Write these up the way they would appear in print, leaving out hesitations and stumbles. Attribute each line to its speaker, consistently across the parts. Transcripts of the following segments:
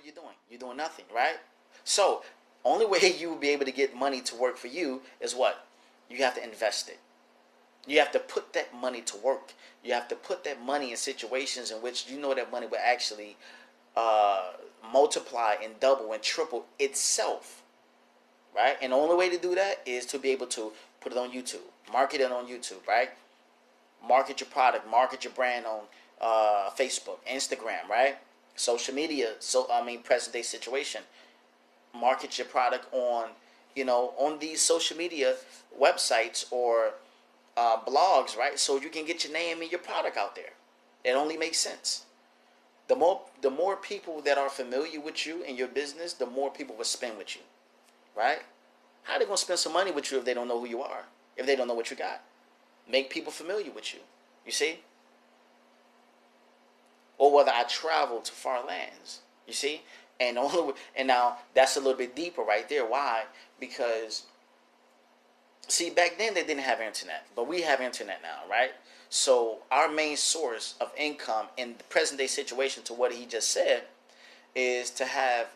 Speaker 1: are you doing? You're doing nothing, right? So, only way you will be able to get money to work for you is what? You have to invest it. You have to put that money to work. You have to put that money in situations in which you know that money will actually multiply and double and triple itself, right? And the only way to do that is to be able to put it on YouTube, market it on YouTube, right? Market your product, market your brand on Facebook, Instagram, right? Social media. Present day situation. Market your product on, on these social media websites or blogs, right? So you can get your name and your product out there. It only makes sense. The more people that are familiar with you and your business, the more people will spend with you, right? How are they gonna spend some money with you if they don't know who you are? If they don't know what you got? Make people familiar with you. You see? Or whether I travel to far lands. You see? And now that's a little bit deeper right there. Why? Because see, back then they didn't have internet, but we have internet now, right? So our main source of income in the present day situation, to what he just said, is to have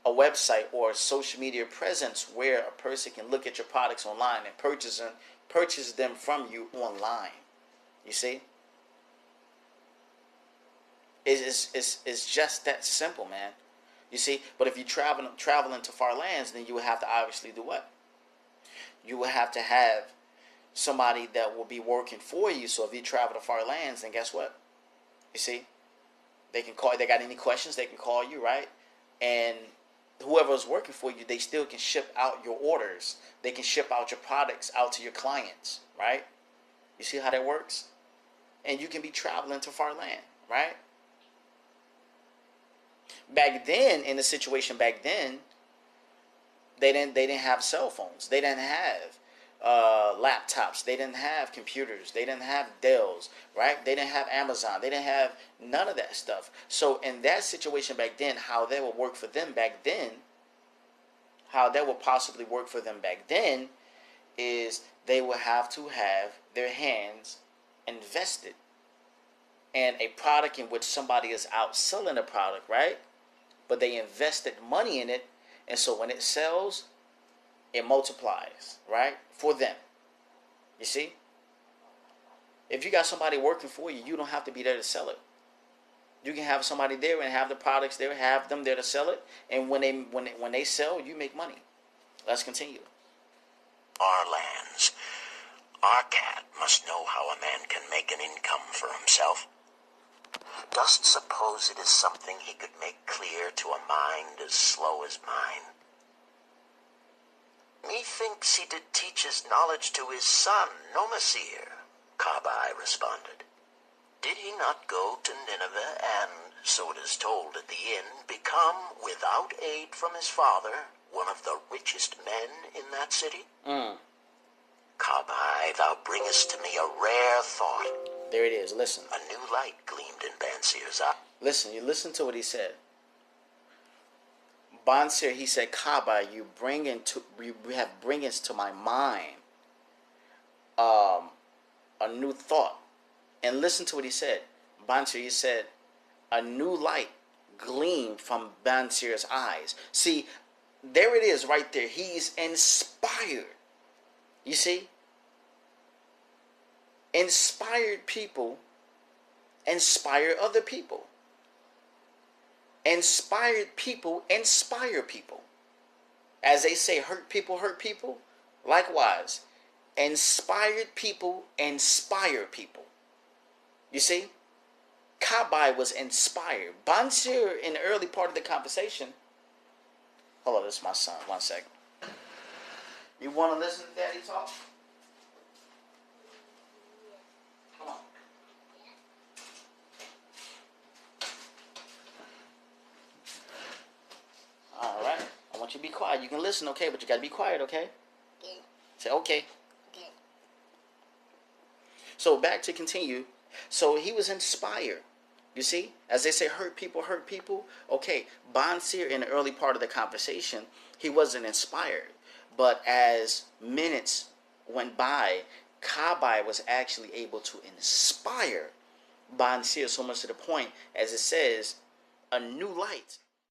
Speaker 1: a website or a social media presence where a person can look at your products online and purchase them from you online. You see? It's just that simple, man. You see? But if you're traveling to far lands, then you would have to obviously do what? You will have to have somebody that will be working for you. So if you travel to far lands, then guess what? You see? They can call. They got any questions, they can call you, right? And whoever's working for you, they still can ship out your orders. They can ship out your products out to your clients, right? You see how that works? And you can be traveling to far land, right? Back then, in the situation back then, they didn't have cell phones. They didn't have laptops. They didn't have computers. They didn't have Dells, right? They didn't have Amazon. They didn't have none of that stuff. So in that situation back then, how that would work for them back then, how that would possibly work for them back then, is they would have to have their hands invested in a product in which somebody is out selling a product, right? But they invested money in it, and so when it sells, it multiplies, right? For them. You see? If you got somebody working for you, you don't have to be there to sell it. You can have somebody there and have the products there, have them there to sell it, and when they sell, you make money. Let's continue.
Speaker 2: Our lands. Our cat must know how a man can make an income for himself. Dost suppose it is something he could make clear to a mind as slow as mine? Methinks he did teach his knowledge to his son, no Messire, Kabai responded. Did he not go to Nineveh and, so it is told at the inn, become, without aid from his father, one of the richest men in that city? Kabai, thou bringest to me a rare thought.
Speaker 1: There it is. Listen.
Speaker 2: A new light gleamed in Bansir's eye.
Speaker 1: Listen. You listen to what he said. Bansir, he said, Kabai, you have bringing to my mind a new thought. And listen to what he said. Bansir, he said, a new light gleamed from Bansir's eyes. See, there it is right there. He's inspired. You see? Inspired people inspire other people. Inspired people inspire people. As they say, hurt people hurt people. Likewise, inspired people inspire people. You see? Kabai was inspired. Bansir, in the early part of the conversation. Hold on, this is my son. 1 second. You want to listen to Daddy talk? Come on. All right. I want you to be quiet. You can listen, okay? But you got to be quiet, okay?
Speaker 3: Okay.
Speaker 1: Say, okay.
Speaker 3: Okay.
Speaker 1: So back to continue. So he was inspired. You see? As they say, hurt people hurt people. Okay. Bansir, in the early part of the conversation, he wasn't inspired. But as minutes went by, Kabai was actually able to inspire Bansir so much to the point, as it says, a new light